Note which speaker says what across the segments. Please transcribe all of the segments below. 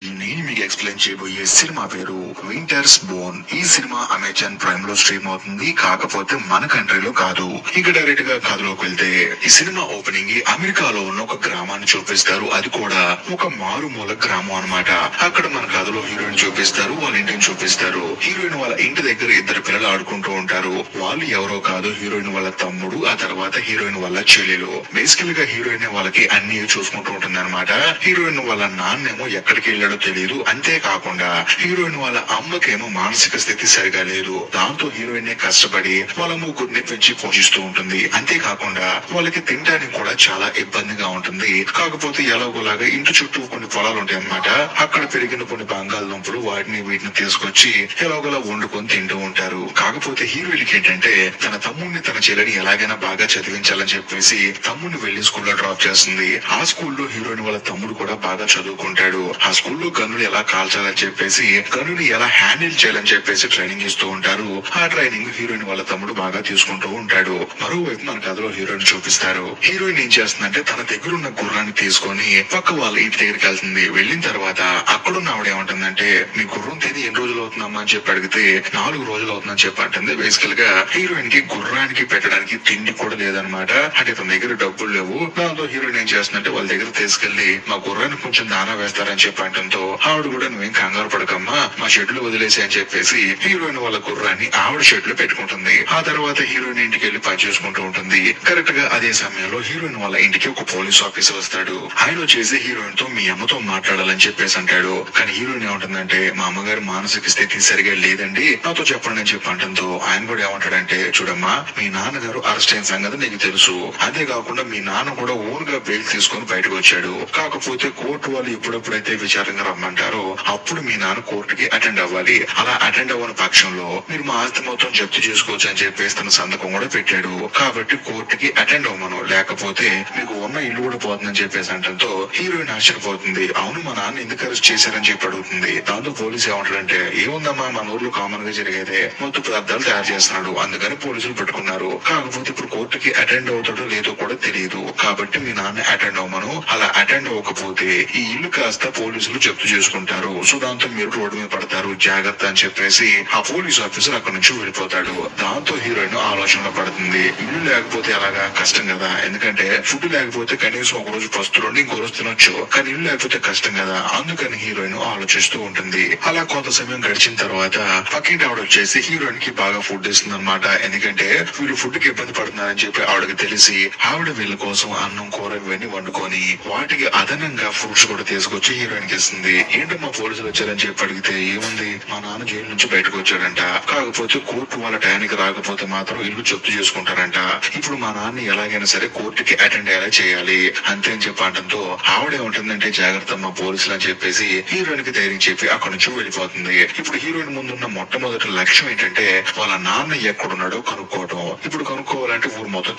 Speaker 1: నేను మీకు ఎక్స్ప్లెయిన్ చేయబోయే సినిమా పేరు వింటర్స్ బోర్న్. ఈ సినిమా అమెజాన్ ప్రైమ్ లో స్ట్రీమ్ అవుతుంది, కాకపోతే మన కంట్రీలో కాదు. ఇక డైరెక్ట్ గా కథలోకి వెళ్తే ఈ సినిమా ఓపెనింగ్ అమెరికాలో ఉన్న ఒక గ్రామాన్ని చూపిస్తారు. అది కూడా ఒక మారుమూల గ్రామం అన్నమాట. అక్కడ మన కథలో హీరోయిన్ చూపిస్తారు, వాళ్ళ ఇంటిని చూపిస్తారు. హీరోయిన్ వాళ్ళ ఇంటి దగ్గర ఇద్దరు పిల్లలు ఆడుకుంటూ ఉంటారు. వాళ్ళు ఎవరో కాదు, హీరోయిన్ వాళ్ళ తమ్ముడు, ఆ తర్వాత హీరోయిన్ వాళ్ళ చెల్లెలు. బేసికల్ గా హీరోయిన్ వాళ్ళకి అన్ని చూసుకుంటూ ఉంటుంది అనమాట. హీరోయిన్ వాళ్ళ నాన్నేమో ఎక్కడికి వెళ్ళాడో తెలియదు. అంతేకాకుండా హీరోయిన్ వాళ్ళ అమ్మకేమో మానసిక స్థితి సరిగా లేదు. దాంతో హీరోయిన్ కష్టపడి వాళ్ళ ముగ్గురిని పెంచి పోషిస్తూ ఉంటుంది. అంతేకాకుండా వాళ్ళకి తినడానికి కూడా చాలా ఇబ్బందిగా ఉంటుంది. కాకపోతే ఎలాగోలాగా ఇంటి చుట్టూ కొన్ని పొలాలు ఉంటాయి అన్నమాట. అక్కడ పెరిగిన కొన్ని బంగాళదుంపలు వీటిని తీసుకొచ్చి ఎలాగోలా వండుకొని తింటూ ఉంటారు. కాకపోతే హీరోయిన్ ఏంటంటే తన తమ్ముడిని తన చెల్లిని ఎలాగైనా బాగా చదివించాలని చెప్పేసి తమ్ముడిని వెళ్లి స్కూల్లో డ్రాప్ చేస్తుంది. ఆ స్కూల్లో హీరోయిన్ వాళ్ళ తమ్ముడు కూడా బాగా చదువుకుంటాడు. ఆ స్కూల్లో గనులు ఎలా కాల్చాలని చెప్పేసి, గనుని ఎలా హ్యాండిల్ చేయాలని చెప్పేసి ట్రైనింగ్ ఇస్తూ ఉంటారు. ఆ ట్రైనింగ్ హీరోయిన్ వాళ్ళ తమ్ముడు బాగా తీసుకుంటూ ఉంటాడు. మరోవైపు మన కథలో హీరోయిన్ చూపిస్తారు. హీరోయిన్ ఏం చేస్తుందంటే తన దగ్గర ఉన్న గుర్రాన్ని తీసుకొని పక్క వాళ్ళ ఇంటి దగ్గరికి వెళ్తుంది. వెళ్ళిన తర్వాత అక్కడున్న ఆవిడ ఏమంటుందంటే, మీ గుర్రం తిని ఎన్ని రోజులు అవుతుందమ్మా అని చెప్పి అడిగితే 4 రోజులు అవుతుందని చెప్పి అంటుంది. బేసికల్ గా హీరోయిన్ కి గుర్రానికి పెట్టడానికి తిండి కూడా లేదనమాట. అంటే తన దగ్గర డబ్బులు లేవు. దాంతో హీరోయిన్ ఏం చేస్తుందంటే వాళ్ళ దగ్గర తీసుకెళ్లి మా గుర్రానికి కొంచెం దానా వేస్తారని చెప్పి అంటంతో ఆవిడ కూడా నువ్వేం కంగారు పడకమ్మా, మా షెడ్లు వదిలేసి అని చెప్పేసి హీరోయిన్ వాళ్ళ గుర్రాన్ని ఆవిడ షెడ్ లో పెట్టుకుంటుంది. ఆ తర్వాత హీరోయిన్ ఇంటికి వెళ్లి పని చేసుకుంటూ ఉంటుంది. కరెక్ట్ గా అదే సమయంలో హీరోయిన్ వాళ్ళ ఇంటికి ఒక పోలీస్ ఆఫీసర్ వస్తాడు. ఆయన వచ్చేసి హీరోయిన్ తో మీ అమ్మతో మాట్లాడాలని చెప్పేసి అంటాడు. కానీ హీరోయిన్ ఏమంటుందంటే మా అమ్మగారి మానసిక స్థితి సరిగా లేదండి, నాతో చెప్పండి అని చెప్పి అంటంతో ఆయన కూడా ఏమంటాడంటే, చూడమ్మా మీ నాన్నగారు అరెస్ట్ అయిన సంగతి నీకు తెలుసు. అంతేకాకుండా మీ నాన్న కూడా ఓన్ గా బెయిల్ తీసుకొని బయటకు వచ్చాడు. కాకపోతే కోర్టు వాళ్ళు ఎప్పుడెప్పుడైతే విచారంగా రమ్మంటారో అప్పుడు మీ నాన్న కోర్టుకి అటెండ్ అవ్వాలి. అలా అటెండ్ అవ్వని పక్షంలో మీరు మా ఆస్తి మొత్తం జప్తు చేసుకోవచ్చు అని చెప్పేసి తన సంతకం కూడా పెట్టాడు. కాబట్టి కోర్టుకి అటెండ్ అవ్వమను, లేకపోతే మీకు ఉన్న ఇల్లు కూడా పోతుందని చెప్పేసి అంటంతో హీరోయిన్ ఆశ్చర్యపోతుంది. అవును మా నాన్న ఎందుకు అరెస్ట్ చేశారని చెప్పి అడుగుతుంది. దాంతో పోలీసు ఏమంటాడంటే, ఏముందమ్మా మన ఊర్లో కామన్ గా జరిగేదే, మొత్తం పదార్థాలు తయారు చేస్తున్నాడు, అందుకని పోలీసులు పెట్టుకున్నారు. కాకపోతే ఇప్పుడు కోర్టుకి అటెండ్ అవుతాడో లేదో కూడా తెలియదు. కాబట్టి మీ నాన్న అటెండ్ అవ్వమను, అలా అటెండ్ అవ్వకపోతే ఈ ఇల్లు కాస్త పోలీసులు జప్తు చేసుకుంటారు. సో దాంతో మీరు రోడ్డు మీద పడతారు, జాగ్రత్త అని చెప్పేసి ఆ పోలీస్ ఆఫీసర్ అక్కడి నుంచి వెళ్ళిపోతాడు. దాంతో హీరోయిన్ ఆలోచనలో పడుతుంది. ఇల్లు లేకపోతే అలాగా కష్టం కదా, ఎందుకంటే ఫుడ్ లేకపోతే కనీసం ఒక రోజు పస్తులుండి ఇంకో రోజు తినొచ్చు, కానీ ఇల్లు లేకపోతే కష్టం కదా. అందుకని హీరోయిన్ ఆలోచిస్తూ ఉంటుంది. అలా కొంత సమయం గడిచిన తర్వాత పక్కింటి ఆవిడ వచ్చేసి హీరోయిన్ కి బాగా ఫుడ్ ఇస్తుంది అనమాట. ఎందుకంటే వీళ్ళు ఫుడ్ కి ఇబ్బంది పడుతున్నారని చెప్పి ఆవిడకి తెలిసి ఆవిడ వీళ్ళ కోసం అన్నం కూర ఇవన్నీ వండుకొని వాటికి అదనంగా ఫ్రూట్స్ కూడా తీసుకొచ్చి హీరోయిన్ కి ఇస్తుంది. ఏంటమ్మా పోలీసులు వచ్చారని చెప్పి అడిగితే, ఏముంది మా నాన్న జైలు నుంచి బయటకు వచ్చాడంట, కాకపోతే కోర్టు వాళ్ళ టైంకి రాకపోతే మాత్రం ఇల్లు జప్తు చేసుకుంటారంట. ఇప్పుడు మా నాన్న ఎలాగైనా సరే కోర్టుకి అటెండ్ అయ్యేలా చేయాలి అంతే అని చెప్పి అంటంతో ఆవిడే ఉంటుందంటే జాగ్రత్త మా పోలీసులు అని చెప్పేసి హీరోయిన్ కి ధైర్యం చెప్పి అక్కడి నుంచి వెళ్ళిపోతుంది. ఇప్పుడు హీరోయిన్ ముందున్న మొట్టమొదటి లక్ష్యం ఏంటంటే వాళ్ళ నాన్న ఎక్కడున్నాడో కనుక్కోవడం. ఇప్పుడు కనుక్కోవాలంటే ఊరు మొత్తం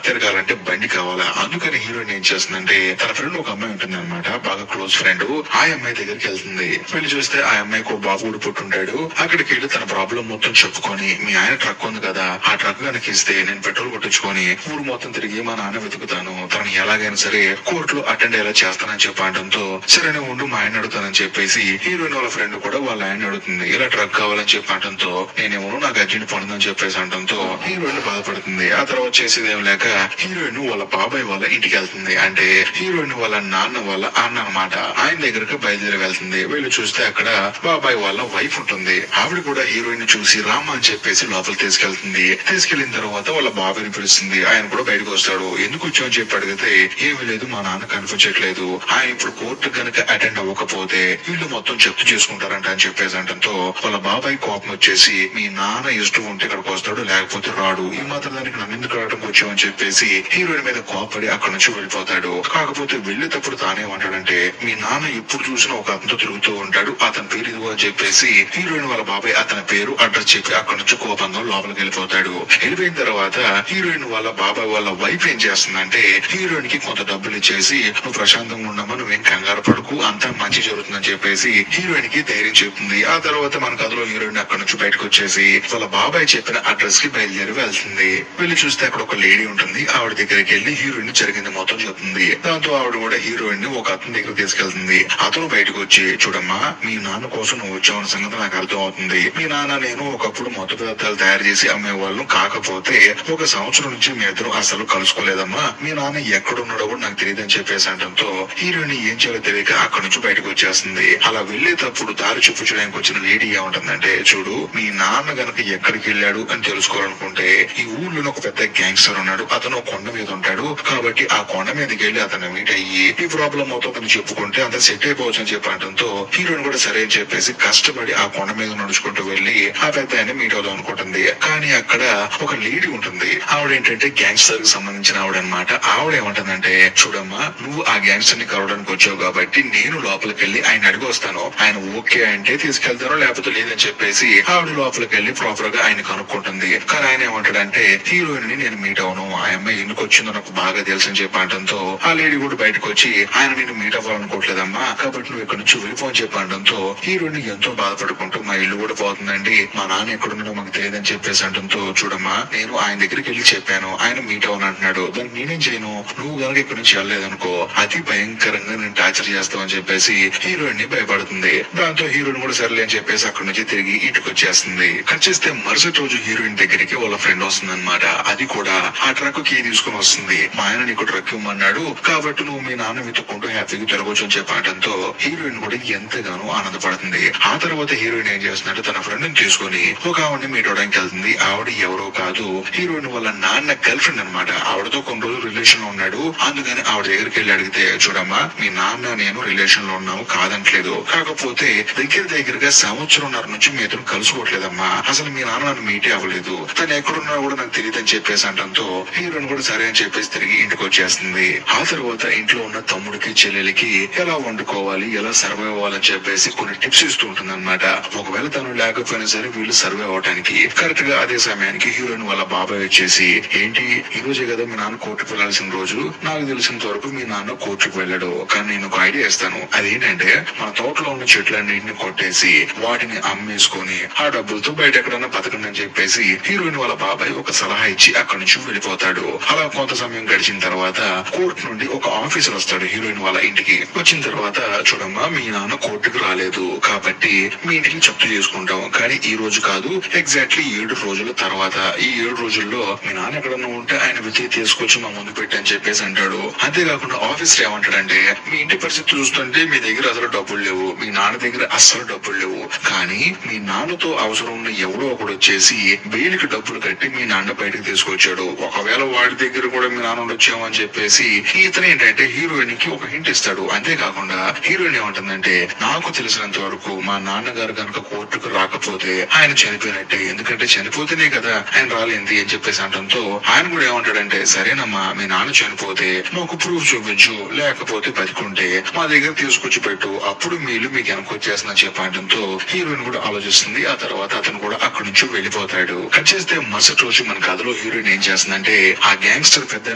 Speaker 1: తిరగాలంటే బండి కావాలా. అందుకని హీరోయిన్ ఏం చేస్తుందంటే తన ఫ్రెండ్ ఒక అమ్మాయి ఉంటుంది అనమాట, బాగా క్లోజ్ ఫ్రెండ్. ఆ అమ్మాయి దగ్గరికి వెళ్తుంది. వెళ్ళి చూస్తే ఆ అమ్మాయికి ఒక బాబు కూడా పుట్టుంటాడు. అక్కడికి వెళ్ళి తన ప్రాబ్లం మొత్తం చెప్పుకొని, మీ ఆయన ట్రక్ ఉంది కదా, ఆ ట్రక్ కనుక ఇస్తే నేను పెట్రోల్ కొట్టించుకొని ఊరు మొత్తం తిరిగి మా నాన్న వెతుకుతాను, తనని ఎలాగైనా సరే కోర్టులో అటెండ్ అయ్యేలా చేస్తానని చెప్పడంతో సరే ఉండు మా ఆయన అడుగుతానని చెప్పేసి హీరోయిన్ వాళ్ళ ఫ్రెండ్ కూడా వాళ్ళ ఆయన అడుగుతుంది. ఇలా ట్రక్ కావాలని చెప్పడంతో నేనేమో నాకు అర్జెంట్ పనుందని చెప్పేసి అంటంతో హీరోయిన్ బాధపడుతుంది. ఆ తర్వాత చేసేది ఏం లేక హీరోయిన్ వాళ్ళ బాబాయ్ వాళ్ళ ఇంటికి వెళ్తుంది. అంటే హీరోయిన్ వాళ్ళ నాన్న వాళ్ళ అన్న అనమాట. ఆయన దగ్గరకు బయలుదేరి వెళ్తుంది. వీళ్ళు చూస్తే అక్కడ బాబాయ్ వాళ్ళ వైఫ్ ఉంటుంది. ఆవిడ కూడా హీరోయిన్ చూసి రామ అని చెప్పేసి లోపల తీసుకెళ్తుంది. తీసుకెళ్లిన తర్వాత వాళ్ళ బాబాయ్ని పిలుస్తుంది. ఆయన కూడా బయటకు వస్తాడు. ఎందుకు వచ్చావు అని చెప్పి అడిగితే, ఏమీ లేదు మా నాన్న కనిపించట్లేదు, ఆయన ఇప్పుడు కోర్టు కనుక అటెండ్ అవ్వకపోతే ఇల్లు మొత్తం జప్తు చేసుకుంటారంట అని చెప్పేసి అంటంతో వాళ్ళ బాబాయ్ కోపం వచ్చేసి, మీ నాన్న ఇష్టం ఉంటే ఇక్కడికి వస్తాడు, లేకపోతే రాడు, ఈ మాత్రం దానికి నన్ను ఎందుకు రావడం వచ్చావని చెప్పేసి హీరోయిన్ మీద కోపడి అక్కడి నుంచి వెళ్ళిపోతాడు. కాకపోతే వెళ్ళేటప్పుడు తానేమంటాడంటే, మీ నాన్న ఎప్పుడు చూసినా ఒక అతనితో తిరుగుతూ ఉంటాడు, అతని పేరు ఇదిగో అని చెప్పేసి హీరోయిన్ వాళ్ళ బాబాయ్ అతని పేరు అడ్రస్ చెప్పి అక్కడి నుంచి కోపంగా లోపలికి వెళ్ళిపోతాడు. వెళ్ళిపోయిన తర్వాత హీరోయిన్ వాళ్ళ బాబాయ్ వాళ్ళ వైఫ్ ఏం చేస్తుందంటే హీరోయిన్ కి కొంత డబ్బులు ఇచ్చేసి, నువ్వు ప్రశాంతంగా ఉండమా, నువ్వేం కంగారు పడుకు, అంతా మంచి జరుగుతుందని చెప్పేసి హీరోయిన్ కి ధైర్యం చెప్తుంది. ఆ తర్వాత మన కథలో హీరోయిన్ అక్కడి నుంచి బయటకు వచ్చేసి వాళ్ళ బాబాయ్ చెప్పిన అడ్రస్ కి బయలుదేరి వెళ్తుంది. వెళ్ళి చూస్తే అక్కడ ఒక లేడీ ఉంటుంది. ఆవిడ దగ్గరికి వెళ్ళి హీరోయిన్ జరిగింది మొత్తం చెప్తుంది. దాంతో ఆవిడ కూడా హీరోయిన్ ని ఒక అతని దగ్గర తీసుకెళ్తుంది. ఆ అతను బయటకు వచ్చి, చూడమ్మా మీ నాన్న కోసం నువ్వు వచ్చావన్న సంగతి నాకు అర్థం అవుతుంది. మీ నాన్న నేను ఒకప్పుడు మత్తు పదార్థాలు తయారు చేసి అమ్మేవాళ్ళం. కాకపోతే ఒక సంవత్సరం నుంచి మీ ఇద్దరు అసలు కలుసుకోలేదమ్మా. మీ నాన్న ఎక్కడున్నాడో కూడా నాకు తెలియదని చెప్పేసి అనడంతో హీరోయిన్ ఏం చేయాలో తెలియక అక్కడి నుంచి బయటకు వచ్చేస్తుంది. అలా వెళ్లేటప్పుడు దారి చూపించడానికి వచ్చిన లేడీ ఏమంటుందంటే, చూడు మీ నాన్న గనక ఎక్కడికి వెళ్ళాడు అని తెలుసుకోవాలనుకుంటే ఈ ఊర్లో ఒక పెద్ద గ్యాంగ్స్టర్ ఉన్నాడు. అతను కొండ మీద ఉంటాడు కాబట్టి ఆ కొండ మీదకి వెళ్ళి అతను మీట్ అయ్యి ఈ ప్రాబ్లం అవుతుందని చెప్పుకుంటే అంత సెట్ అయిపోవచ్చు అని చెప్పడంతో హీరోయిన్ కూడా సరే అని చెప్పేసి కష్టపడి ఆ కొండ మీద నడుచుకుంటూ వెళ్లి ఆ పెద్ద ఆయన మీట్ అవుదాం అనుకుంటుంది. కానీ అక్కడ ఒక లేడీ ఉంటుంది. ఆవిడ ఏంటంటే గ్యాంగ్స్టర్ కి సంబంధించిన ఆవిడ అనమాట. ఆవిడ ఏమంటుందంటే, చూడమ్మా నువ్వు ఆ గ్యాంగ్స్టర్ ని కలవడానికి వచ్చావు కాబట్టి నేను లోపలికి వెళ్ళి ఆయన అడిగి వస్తాను. ఆయన ఓకే అంటే తీసుకెళ్తాను, లేకపోతే లేదని చెప్పేసి ఆవిడ లోపలికి వెళ్ళి ప్రాపర్ గా ఆయన కనుక్కుంటుంది. కానీ ఆయన ఏమంటాడంటే, హీరోయిన్ ని నేను మీట్ అవును, ఆ అమ్మాయి ఎందుకు వచ్చిందో నాకు బాగా తెలుసు అని చెప్పడంతో ఆ లేడీ కూడా బయటకు వచ్చి, ఆయన నేను మీట్ అవ్వాలనుకోవట్లేదమ్మా కాబట్టి నువ్వు ఇక్కడ నుంచి వెళ్ళిపో అని చెప్పడంతో హీరోయిన్ ఎంతో బాధపడుకుంటూ మా ఇల్లు కూడా పోతుందండి, మా నాన్న ఎక్కడున్నాడో మాకు తెలియదని చెప్పేసి అంటంతో, చూడమ్మా నేను ఆయన దగ్గరికి వెళ్ళి చెప్పాను, ఆయన మీట్ అవ్వను అంటున్నాడు. దాన్ని నేనేం చేయను, నువ్వు కనుక ఇక్కడ నుంచి వెళ్ళలేదనుకో అతి భయంకరంగా నేను టార్చర్ చేస్తావని చెప్పేసి హీరోయిన్ ని భయపడుతుంది. దాంతో హీరోయిన్ కూడా సర్లే అని చెప్పేసి అక్కడి నుంచి తిరిగి ఇంటికి వచ్చేస్తుంది. కట్ చేస్తే మరుసటి రోజు హీరోయిన్ దగ్గరికి వాళ్ళ ఫ్రెండ్ వస్తుంది అనమాట. అది కూడా ఆ ట్రక్ కీ తీసుకుని వస్తుంది. మా ఆయన నీకు ట్రక్ ఇవ్వమన్నాడు కాబట్టి నువ్వు మీ నాన్న వెతుక్కుంటూ హ్యాపీగా తిరగొచ్చు అని చెప్పడంతో హీరోయిన్ కూడా ఎంతగానో ఆనందపడుతుంది. ఆ తర్వాత హీరోయిన్ ఏం చేస్తున్నట్టు తన ఫ్రెండ్ ని తీసుకుని ఒక ఆవిడని మీట్ అవడానికి వెళ్తుంది. ఆవిడ ఎవరో కాదు, హీరోయిన్ వాళ్ళ నాన్న గర్ల్ ఫ్రెండ్ అనమాట. ఆవిడతో కొన్ని రోజులు రిలేషన్ లో ఉన్నాడు. అందుకని ఆవిడ దగ్గరికి వెళ్ళి అడిగితే, చూడమ్మా మీ నాన్న నేను రిలేషన్ లో ఉన్నాము కాదంటలేదు, కాకపోతే దగ్గరగా సంవత్సరంన్నర నుంచి మీ ఇద్దరు కలుసుకోవట్లేదమ్మా, అసలు మీ నాన్న నన్ను మీటే అవ్వలేదు, తను ఎక్కడున్నా కూడా నాకు తెలియదు అని చెప్పేసి అంటంతో హీరోయిన్ కూడా సరే అని చెప్పేసి తిరిగి ఇంటికి వచ్చేస్తుంది. ఆ తర్వాత ఇంట్లో ఉన్న తమ్ముడికి చెల్లెలికి ఎలా వండుకోవాలి, ఎలా సర్వైవ్ అవ్వాలని చెప్పేసి కొన్ని టిప్స్ ఇస్తూ ఉంటుంది అనమాట. ఒకవేళ తను లేకపోయినా సరే వీళ్ళు సర్వైవ్ అవడానికి కరెక్ట్ గా అదే సమయానికి హీరోయిన్ వాళ్ళ బాబాయ్ వచ్చేసి, ఏంటి ఈ రోజే కదా మీ నాన్న కోర్టుకు వెళ్లాల్సిన రోజు, నాకు తెలిసినంత వరకు మీ నాన్న కోర్టుకు వెళ్ళాడు, కానీ నేను ఒక ఐడియా ఇస్తాను, అదేంటంటే మన తోటలో ఉన్న చెట్లన్నింటిని కొట్టేసి వాటిని అమ్మేసుకొని ఆ డబ్బులతో బయట ఎక్కడన్నా బతకండి అని చెప్పేసి హీరోయిన్ వాళ్ళ బాబాయ్ ఒక సలహా ఇచ్చి అక్కడి నుంచి వెళ్ళిపోతాడు. అలా కొంత సమయం గడిచిన తర్వాత కోర్టు నుండి ఒక ఆఫీసర్ వస్తాడు హీరోయిన్ వాళ్ళ ఇంటికి. వచ్చిన తర్వాత, చూడమ్మా మీ నాన్న కోర్టుకు రాలేదు కాబట్టి మీ ఇంటికి జప్తు చేసుకుంటాం, కానీ ఈ రోజు కాదు ఎగ్జాక్ట్లీ 7 రోజుల తర్వాత, ఈ 7 రోజుల్లో మీ నాన్న ఎక్కడన్నా ఉంటే ఆయన వెతికి తీసుకొచ్చి మా ముందు పెట్టి అని చెప్పేసి అంటాడు. అంతేకాకుండా ఆఫీసర్ ఏమంటాడంటే, మీ ఇంటి పరిస్థితి చూస్తుంటే మీ దగ్గర అసలు డబ్బులు లేవు, మీ నాన్న దగ్గర అస్సలు డబ్బులు లేవు, కానీ మీ నాన్నతో అవసరం ఉన్న ఎవడో ఒకడు వచ్చేసి బెయిల్కి డబ్బులు కట్టి మీ నాన్న బయటకు తీసుకొచ్చాడు, ఒకవేళ వాడి దగ్గర కూడా మీ నాన్న వచ్చాము అని చెప్పేసి ఇతను ఏంటంటే హీరోయిన్ కి ఒక హింట్ ఇస్తాడు. అంతేకాకుండా హీరోయిన్ ఏమంటుందంటే, నాకు తెలిసినంత వరకు మా నాన్నగారు కనుక కోర్టుకు రాకపోతే ఆయన చనిపోయినట్టే, ఎందుకంటే చనిపోతేనే కదా ఆయన రాలేంది అని చెప్పేసి అంటంతో ఆయన కూడా ఏమంటాడంటే, సరేనమ్మా మీ నాన్న చనిపోతే మాకు ప్రూఫ్ చూపించు, లేకపోతే బతికుంటే మా దగ్గర తీసుకొచ్చి పెట్టు, అప్పుడు మీ ఇల్లు మీకు వెనకొచ్చేస్తుందని చెప్పడంతో హీరోయిన్ కూడా ఆలోచిస్తుంది. ఆ తర్వాత అతను కూడా అక్కడి నుంచి వెళ్ళిపోతాడు. కట్ చేస్తే మరుసటి రోజు మన కథలో హీరోయిన్ ఏం చేస్తుందంటే, ఆ గ్యాంగ్స్టర్ పెద్ద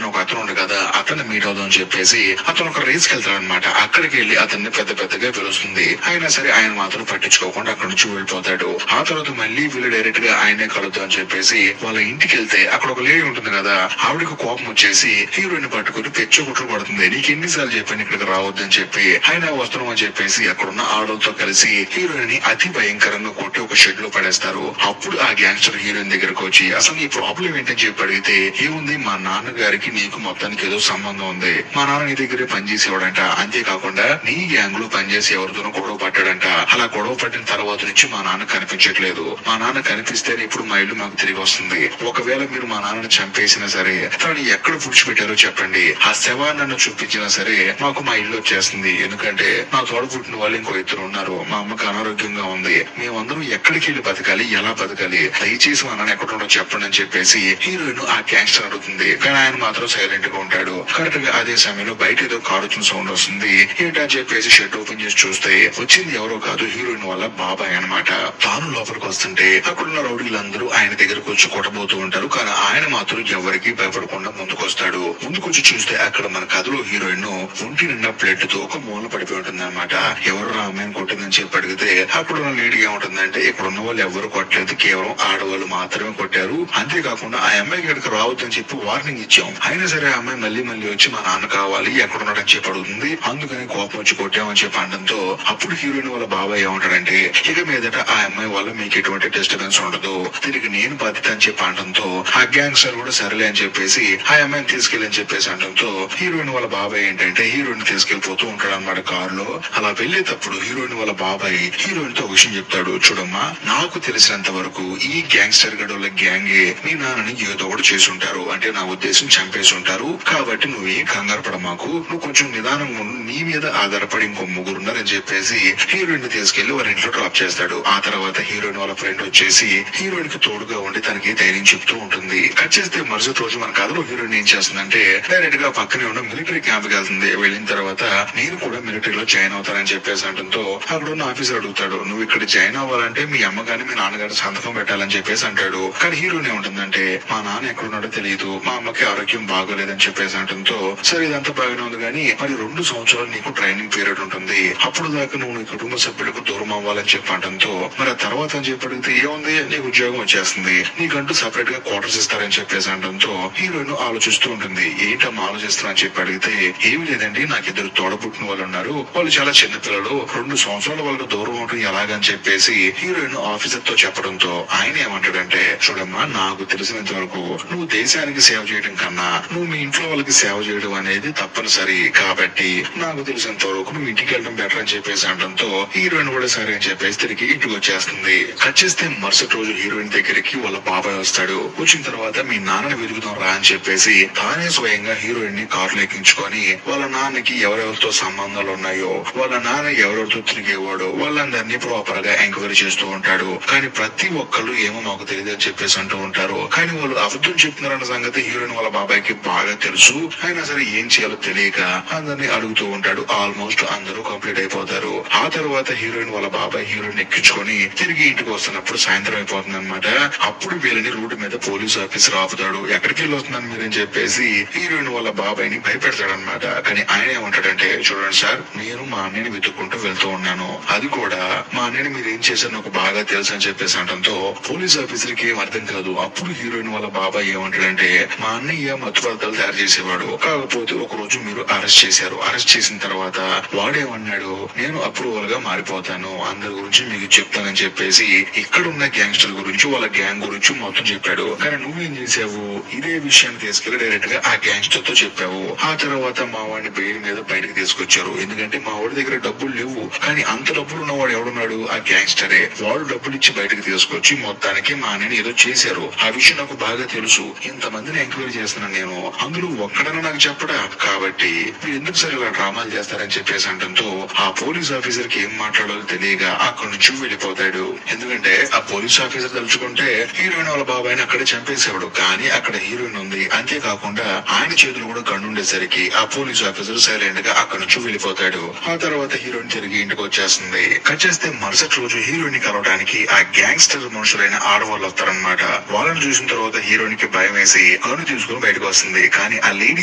Speaker 1: ఒక అతను ఉండు కదా అతన్ని మీట్ అవుదాం అని చెప్పేసి అతను ఒక రేస్ కి వెళ్తాడు అనమాట. అక్కడికి వెళ్ళి అతన్ని పెద్దగా పిలుస్తుంది. అయినా సరే ఆయన మాత్రం పట్టించుకోకుండా అక్కడి నుంచి వెళ్ళిపోతాడు. ఆ తర్వాత మళ్ళీ వీళ్ళు డైరెక్ట్ గా ఆయనే కలుద్దాం అని చెప్పేసి వాళ్ళ ఇంటికి వెళ్తే అక్కడ ఒక లేడీ ఉంటుంది కదా, ఆవిడకి కోపం వచ్చేసి హీరోయిన్ పట్టుకుని పెచ్చుకుట్లు పడుతుంది. నీకు ఎన్నిసార్లు చెప్పాను ఇక్కడికి రావద్దని చెప్పి, ఆయన వస్తున్నాం అని చెప్పేసి అక్కడున్న ఆడలతో కలిసి హీరోయిన్ ని అతి భయంకరంగా కొట్టి ఒక షెడ్ లో పడేస్తారు. అప్పుడు ఆ గ్యాంగ్స్టర్ హీరోయిన్ దగ్గరకు వచ్చి, అసలు నీ ప్రాబ్లం ఏంటని చెప్పి అడిగితే, ఏముంది మా నాన్నగారికి నీకు మొత్తానికి ఏదో సంబంధం ఉంది, మా నాన్న నీ దగ్గరే పనిచేసేవాడంట, అంతేకాకుండా నీ గ్యాంగ్ లో పనిచేసి ఎవరితోనో గొడవ పట్టాడంట, అలా గొడవ పట్టిన తర్వాత నుంచి మా నాన్న కనిపించట్లేదు, మా నాన్న కనిపిస్తేనే ఇప్పుడు మా ఇల్లు మాకు తిరిగి వస్తుంది, ఒకవేళ మీరు మా నాన్నని చంపేసినా సరే తను ఎక్కడ పుడిచిపెట్టారో చెప్పండి, ఆ శవాన్ని నన్ను చూపించినా సరే మాకు మా ఇల్లు వచ్చేస్తుంది, ఎందుకంటే నా తోడ పుట్టిన వాళ్ళు ఇంకో 2 ఉన్నారు, మా అమ్మకి అనారోగ్యంగా ఉంది, మేమందరం ఎక్కడికి వెళ్ళి బతకాలి, ఎలా బతకాలి, దయచేసి మా నాన్న ఎక్కడ ఉండో చెప్పండి అని చెప్పేసి హీరోయిన్ ఆ గ్యాంగ్స్టర్ అడుగుతుంది. కానీ ఆయన మాత్రం సైలెంట్ గా ఉంటాడు. కరెక్ట్ గా అదే సమయంలో బయట ఏదో కారు వచ్చిన సౌండ్ వస్తుంది. ఏంటని చెప్పేసి షెడ్ ఓపెన్ చేసి చూస్తే వచ్చింది ఎవరో కాదు హీరోయిన్ వాళ్ళ బాబాయ్ అనమాట. తాను లోపలికి వస్తుంటే అక్కడున్న రౌడీలందరూ ఆయన దగ్గరకు వచ్చి కొట్టబోతూ ఉంటారు. కానీ ఆయన మాత్రం ఎవరికి భయపడకుండా ముందుకు వస్తాడు. ముందుకొచ్చి చూస్తే అక్కడ మన కథలో హీరోయిన్ ఒంటి నిండా ప్లేట్ తో ఒక మూల పడిపోయి ఉంటుంది అనమాట. ఎవరు అమ్మాయిని కొట్టిందని చెప్పి అడిగితే అక్కడున్న లేడీ ఏముంటుందంటే, ఇక్కడ ఉన్న వాళ్ళు ఎవరు కొట్టలేదు, కేవలం ఆడవాళ్ళు మాత్రమే కొట్టారు, అంతేకాకుండా ఆ అమ్మాయికి ఇక్కడికి రావద్దని చెప్పి వార్నింగ్ ఇచ్చాం, అయినా సరే ఆ అమ్మాయి మళ్ళీ వచ్చి మా నాన్న కావాలి ఎక్కడున్నాడని చెప్పి అడుగుతుంది. అందుకని కోపం వచ్చి కొట్టామని చెప్పి అనడంతో అప్పుడు హీరోయిన్ వాళ్ళ బాబాయ్ ఏమంటాడంటే ఇక మీదట ఆ అమ్మాయి వల్ల మీకు ఎటువంటి డిస్టర్బెన్స్ ఉండదు, తిరిగి నేను బాధ్యత అని చెప్పి అనడంతో ఆ గ్యాంగ్స్టర్ కూడా సరేలే అని చెప్పేసి ఆ అమ్మాయిని తీసుకెళ్ళని చెప్పేసి అనడంతో హీరోయిన్ వాళ్ళ బాబాయ్ ఏంటంటే హీరోయిన్ తీసుకెళ్లిపోతూ ఉంటాడు అనమాట కారు లో. అలా వెళ్లేటప్పుడు హీరోయిన్ వాళ్ళ బాబాయ్ హీరోయిన్ తో విషయం చెప్తాడు, చూడమ్మా నాకు తెలిసినంత వరకు ఈ గ్యాంగ్స్టర్ గడవల గ్యాంగే మీ నాన్నని ఏదో ఒకటి చేసి ఉంటారు, అంటే నా ఉద్దేశం చంపేసి ఉంటారు, కాబట్టి నువ్వేం కంగారు పడ మాకు, నువ్వు కొంచెం నిదానంగా ఉండు, నీ మీద ఆధారపడి ఇంకో ముగ్గురున్నారని చెప్పేసి హీరోయిన్ ని తీసుకెళ్లి వారి ఇంట్లో డ్రాప్ చేస్తాడు. ఆ తర్వాత హీరోయిన్ వాళ్ళ ఫ్రెండ్ వచ్చేసి హీరోయిన్ కి తోడుగా ఉండి తనకి ధైర్యం చెప్తూ ఉంటుంది. కట్ చేస్తే మరుసటి రోజు మన కథలో హీరోయిన్ ఏం చేస్తుందంటే డైరెక్ట్ గా పక్కనే ఉన్న మిలిటరీ క్యాంప్ కి వెళ్తుంది. వెళ్ళిన తర్వాత నేను కూడా మిలిటరీలో జాయిన్ అవుతానని చెప్పేసి అంటంతో అక్కడ ఉన్న ఆఫీసర్ అడుగుతాడు, నువ్వు ఇక్కడ జాయిన్ అవ్వాలంటే మీ అమ్మగాని మీ నాన్నగారి సంతకం పెట్టాలని చెప్పేసి అంటాడు. కానీ హీరోయిన్ ఏముంటుందంటే మా నాన్న ఎక్కడున్నాడో తెలియదు, మా అమ్మకి ఆరోగ్యం బాగోలేదని చెప్పేసి అంటంతో సరే ఇదంతా బాగానే ఉంది కానీ మరి 2 సంవత్సరాలు నీకు ట్రైనింగ్ పీరియడ్ ఉంటుంది, అప్పుడు దాకా నువ్వు నీ కుటుంబ సభ్యులకు దూరం అవ్వాలని చెప్పి అంటంతో మరి ఆ తర్వాత అని చెప్పి అడిగితే ఏముంది నీకు ఉద్యోగం వచ్చేస్తుంది, నీకంటూ సపరేట్ గా క్వార్టర్స్ ఇస్తారని చెప్పేసి అంటంతో హీరోయిన్ ఆలోచిస్తూ ఉంటుంది. ఏంటమ్మా ఆలోచిస్తున్నా అని చెప్పి అడిగితే ఏమి లేదండి, నాకు 2 తోడబుట్టిన వాళ్ళు ఉన్నారు, వాళ్ళు చాలా చిన్న పిల్లలు, 2 సంవత్సరాల వాళ్ళకి దూరం ఉంటుంది ఎలాగని చెప్పేసి హీరోయిన్ ఆఫీసర్ తో చెప్పడంతో ఆయన ఏమంటాడంటే చూడమ్మా నాకు తెలిసినంత వరకు నువ్వు దేశానికి సేవ చేయడం కన్నా నువ్వు మీ ఇంట్లో వాళ్ళకి సేవ చేయడం అనేది తప్పనిసరి, కాబట్టి నాకు తెలిసినంత వరకు నువ్వు ఇంటికి వెళ్ళడం బెటర్ అని చెప్పేసి అనడంతో హీరోయిన్ కూడా సరే అని చెప్పేసి తిరిగి ఇంటికి వచ్చేస్తుంది. కట్ చేస్తే మరుసటి రోజు హీరోయిన్ దగ్గరికి వాళ్ళ బాబాయ్ వస్తాడు. వచ్చిన తర్వాత మీ నాన్నని వెతుకుతాం రా అని చెప్పేసి తానే స్వయంగా హీరోయిన్ ని కారులో ఎక్కించుకొని వాళ్ళ నాన్నకి ఎవరెవరితో సంబంధాలు ఉన్నాయో, వాళ్ళ నాన్న ఎవరెవరితో తిరిగేవాడు, వాళ్ళందరినీ ప్రాపర్ గా ఎంక్వైరీ చేస్తూ ఉంటాడు. కానీ ప్రతి ఒక్కళ్ళు ఏమో మాకు తెలియదు అని చెప్పేసి అంటూ ఉంటారు. కానీ వాళ్ళు అబద్ధం చెప్తున్నారన్న సంగతి హీరోయిన్ వాళ్ళ బాబాయ్కి బాగా తెలుసు. అయినా సరే ఏం చేయాలో తెలియక అందరినీ అడుగుతూ ఉంటాడు. ఆల్మోస్ట్ అందరూ కంప్లీట్ అయిపోతారు. ఆ తర్వాత హీరోయిన్ వాళ్ళ బాబాయ్ హీరోయిన్ ఎక్కించుకొని తిరిగి ఇంటికి వస్తున్నప్పుడు సాయంత్రం అయిపోతుంది అనమాట. అప్పుడు వీళ్ళని రోడ్డు మీద పోలీస్ ఆఫీసర్ ఆపుతాడు. ఎక్కడికి వెళ్ళి వస్తున్నాను మీరని చెప్పేసి హీరోయిన్ వాళ్ళ బాబాయ్ ని భయపెడతాడు అనమాట. కానీ ఆయన ఏమంటాడంటే చూడండి సార్, నేను మా అన్నయ్యని వెతుక్కుంటూ వెళ్తూ ఉన్నాను, అది కూడా మా అన్నయ్యని మీరు ఏం చేశారు నాకు బాగా తెలుసు అని చెప్పేసి అనడంతో పోలీస్ ఆఫీసర్ కి ఏం అర్థం కాదు. అప్పుడు హీరోయిన్ వాళ్ళ బాబాయ్ ఏమంటాడంటే మా అన్నయ్య మత్తు పదార్థాలు తయారు చేసేవాడు, కాకపోతే ఒక రోజు మీరు అరెస్ట్ చేశారు, అరెస్ట్ చేసిన తర్వాత వాడేమన్నాడు నేను అప్రూవల్ గా మారిపోతాను, అందరి గురించి మీకు చెప్తానని చెప్పేసి ఇక్కడ ఉన్న గ్యాంగ్స్టర్ గురించి వాళ్ళ గ్యాంగ్ గురించి మొత్తం చెప్పాడు. కానీ నువ్వేం చేసావు, ఇదే విషయాన్ని తీసుకెళ్లి డైరెక్ట్ గా ఆ గ్యాంగ్స్టర్ తో చెప్పావు. ఆ తర్వాత మా వాడిని బెయిల్ మీద బయటకు తీసుకొచ్చారు, ఎందుకంటే మా వాడి దగ్గర డబ్బులు లేవు. కానీ అంత డబ్బులు ఉన్నవాడు ఎవడున్నాడు, ఆ గ్యాంగ్స్టరే. వాడు డబ్బులు ఇచ్చి బయటకు తీసుకొచ్చి మొత్తానికి మా అన్నని ఏదో చేశారు, ఆ విషయం నాకు బాగా తెలుసు, ఇంతమందిని ఎంక్వైరీ చేస్తున్నాను నేను, అందులో ఒక్కడన్నా నాకు చెప్పడా, కాబట్టి మీరు ఎందుకు సరే ఇలా డ్రామాలు చేస్తారని చెప్పేసి అంటంతో ఆ పోలీస్ ఆఫీసర్ కి ఏం మాట్లాడాలో తెలియక అక్కడి నుంచి వెళ్ళిపోతాడు. ఎందుకంటే ఆ పోలీస్ ఆఫీసర్ తలుచుకుంటే హీరోయిన్ వాళ్ళ బాబాయ్ని అక్కడే చంపేసేవాడు, కానీ అక్కడ హీరోయిన్ ఉంది. అంతేకాకుండా ఆయన చేతులు కూడా గండుండేసరికి ఆ పోలీస్ ఆఫీసర్ సైలెంట్ గా అక్కడి నుంచి వెళ్ళిపోతాడు. ఆ తర్వాత హీరోయిన్ తిరిగి ఇంటికి వచ్చేస్తుంది. కట్ చేస్తే మరుసటి రోజు హీరోయిన్ ని కలవడానికి ఆ గ్యాంగ్స్టర్ మనుషులైన ఆడవాళ్ళు వస్తారనమాట. వాళ్ళని చూసిన తర్వాత హీరోయిన్ కి భయం వేసి గన్ను తీసుకుని బయటకు వస్తుంది. కానీ ఆ లేడీ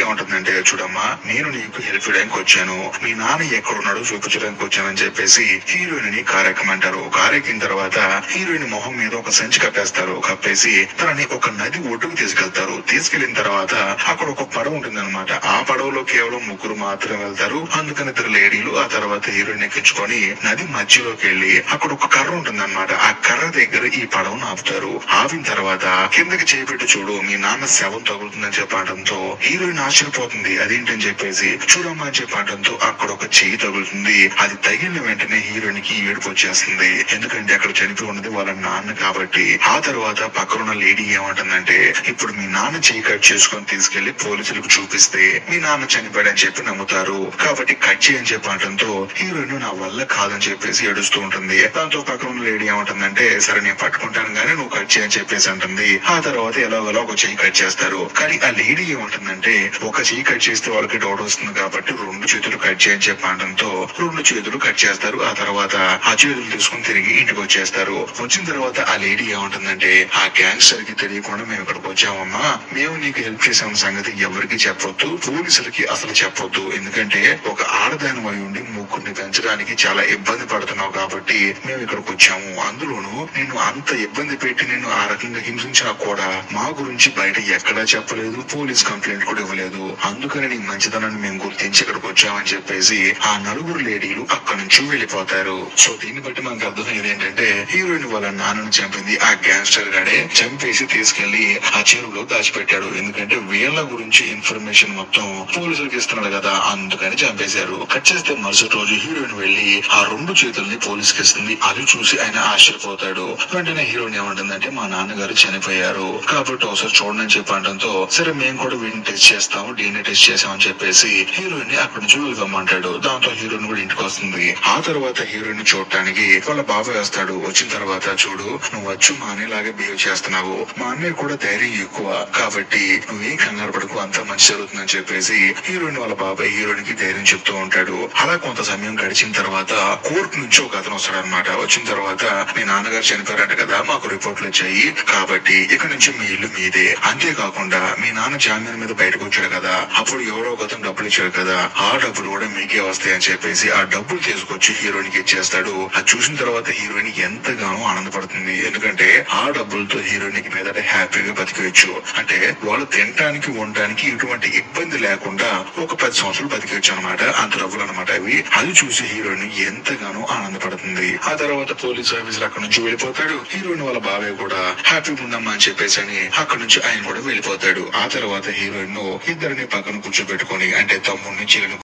Speaker 1: ఏమంటుందంటే చూడమ్మా నేను నీకు హెల్ప్ చేయడానికి వచ్చాను, మీ నాన్న ఎక్కడున్నాడో చూపించడానికి వచ్చానని చెప్పేసి హీరోయిన్ ని కారెక్కమంటారు. కారెక్కిన తర్వాత హీరోయిన్ మొహం మీద ఒక సంచి కప్పేస్తారు. కప్పేసి తనని ఒక నది ఒడ్డుకు తీసుకెళ్తారు. తీసుకెళ్లిన తర్వాత అక్కడ ఒక పడవ ఉంటుంది అనమాట. ఆ పడవలో కేవలం ముగ్గురు మాత్రమే వెళ్తారు. అందుకని 2 లేడీలు ఆ తర్వాత హీరోయిన్ ఎక్కించుకొని నది మధ్యలోకి వెళ్లి అక్కడ ఒక కర్ర ఉంటుంది అనమాట. ఆ కర్ర దగ్గర ఈ పడవను ఆపుతారు. ఆపిన తర్వాత కిందకి చేపెట్టి చూడు మీ నాన్న శవం తగులుతుందని చెప్పడంతో హీరోయిన్ ఆశ్చర్యపోతుంది. అదేంటని చెప్పేసి చూడమ్మా అని చెప్పడంతో అక్కడ ఒక చెయ్యి తగులుతుంది. అది తగిలిన వెంటనే హీరోయిన్ కి ఏడుపు వచ్చేస్తుంది. ఎందుకంటే అక్కడ చనిపోయి ఉన్నది వాళ్ళ నాన్న కాబట్టి. ఆ తర్వాత పక్కనున్న లేడీ ఏమంటుందంటే ఇప్పుడు మీ నాన్న చెయ్యి కట్ చేసుకొని తీసుకెళ్లి పోలీసులకు చూపిస్తే మీ నాన్న చనిపోయాడని చెప్పి నమ్ముతారు, కాబట్టి కట్ చేయని చెప్పడంతో హీరోయిన్ నా వల్ల కాదని చెప్పేసి ఏడుస్తూ ఉంటుంది. దాంతో పక్కన లేడీ ఏమంటుందంటే సరే నేను పట్టుకుంటాను గానీ నువ్వు కట్ చేయని చెప్పేసి అంటుంది. ఆ తర్వాత ఎలాగోలా ఒక చెయ్యి కట్ చేస్తారు. కానీ ఆ లేడీ ఏమంటుందంటే ఒక చెయ్యి కట్ చేస్తే వాళ్ళకి డౌట్ వస్తుంది కాబట్టి 2 చేతులు కట్ చేయని చెప్పడంతో 2 చేతులు కట్ చేస్తారు. ఆ తర్వాత ఆ చేతులు తీసుకుని తిరిగి ఇంటికి వచ్చేస్తారు. వచ్చిన తర్వాత ఆ లేడీ ఏమంటుందంటే ఆ గ్యాంగ్స్టర్ కి తెలియకుండా మేము ఇక్కడికి వచ్చామమ్మా, మేము నీకు హెల్ప్ చేసాం సంగతి ఎవరికి చెప్పొద్దు, పోలీసులకి అసలు చెప్పొద్దు, ఎందుకంటే ఒక ఆడదాని వై ఉండి ముగ్గురిని పెంచడానికి చాలా ఇబ్బంది పడుతున్నావు కాబట్టి మేము ఇక్కడికి వచ్చాము. అందులోను నేను అంత ఇబ్బంది పెట్టి నేను ఆ రకంగా హింసించినా కూడా మా గురించి బయట ఎక్కడా చెప్పలేదు, పోలీస్ కంప్లైంట్ కూడా ఇవ్వలేదు. అందుకని నీ మంచితనాన్ని మేము గుర్తించి ఇక్కడికి వచ్చామని చెప్పేసి ఆ నలుగురు లేడీలు అక్కడి నుంచి వెళ్లిపోతారు. సో దీన్ని బట్టి మనకు అర్థమయ్యేది ఏంటంటే హీరోయిన్ వాళ్ళ నాన్నను చంపింది ఆ గ్యాంగ్స్టర్ గాడే. చంపేసి తీసుకెళ్లి ఆ చెరువులో దాచిపెట్టాడు. ఎందుకంటే వీళ్ళ గురించి ఇన్ఫర్మేషన్ మొత్తం పోలీసులకు ఇస్తున్నాడు కదా, అందుకని చంపేశారు. కట్ చేస్తే మరుసటి రోజు హీరోయిన్ వెళ్లి ఆ 2 చేతుల్ని పోలీసుకి ఇస్తుంది. అది చూసి ఆయన ఆశ్చర్యపోతాడు. వెంటనే హీరోయిన్ ఏమంటుందంటే మా నాన్నగారు చనిపోయారు కాబట్టి ఒకసారి చూడండి అని చెప్పడంతో సరే మేము కూడా వీడిని టెస్ట్ చేస్తాము, DNA టెస్ట్ చేసామని చెప్పేసి హీరోయిన్ ని అక్కడి నుంచి వెళ్ళిపోమంటాడు. దాంతో హీరోయిన్ కూడా ఇంటికి వస్తుంది. ఆ తర్వాత హీరోయిన్ చూడటానికి వాళ్ళ బాబాయ్ వస్తాడు. వచ్చిన తర్వాత చూడు నువ్వు వచ్చు మా అన్నయ్యలాగే బిహేవ్ చేస్తున్నావు, మా అన్నయ్య కూడా ధైర్యం ఎక్కువ కాబట్టి నువ్వేం కంగారు పడకు, అంతా మంచి జరుగుతుందని చెప్పేసి హీరోయిన్ వాళ్ళ బాబాయ్ హీరోయిన్ కి ధైర్యం చెప్తూ ఉంటాడు. అలా కొంత సమయం గడిచిన తర్వాత కోర్టు నుంచి ఒక అతను వస్తాడు అనమాట. వచ్చిన తర్వాత మీ నాన్నగారు చనిపోయారంట కదా, మాకు రిపోర్ట్లు వచ్చాయి కాబట్టి ఇక్కడ నుంచి మీ ఇల్లు మీదే, అంతేకాకుండా మీ నాన్న జామీన్ మీద బయటకు వచ్చాడు కదా, అప్పుడు ఎవరో ఒక అతను డబ్బులు ఇచ్చాడు కదా, ఆ డబ్బులు కూడా మీకే వస్తాయి అని చెప్పేసి ఆ డబ్బులు తీసుకొచ్చి హీరోయిన్ కి ఇచ్చేస్తాడు. అది చూసిన తర్వాత హీరోయిన్ ఎంతగానో ఆనందపడుతుంది. ఎందుకంటే ఆ డబ్బులతో హీరోయిన్ కి మీద హ్యాపీగా బతికేయచ్చు. అంటే వాళ్ళు తినడానికి ఉండడానికి ఎటువంటి ఇబ్బంది లేకుండా ఒక 10 సంవత్సరాలు బతికేయచ్చు అనమాట. అంత డబ్బులు అనమాట అవి. అది చూసి హీరోయిన్ ఎంతగానో ఆనందపడుతుంది. ఆ తర్వాత పోలీస్ ఆఫీసర్ అక్కడ నుంచి వెళ్ళిపోతాడు. హీరోయిన్ వాళ్ళ బాబాయ్ కూడా హ్యాపీగా ఉందమ్మా అని చెప్పేసి అని అక్కడ నుంచి ఆయన కూడా వెళ్ళిపోతాడు. ఆ తర్వాత హీరోయిన్ ఇద్దరిని పక్కన కూర్చోబెట్టుకొని అంటే తమ్ముడిని చెల్లిని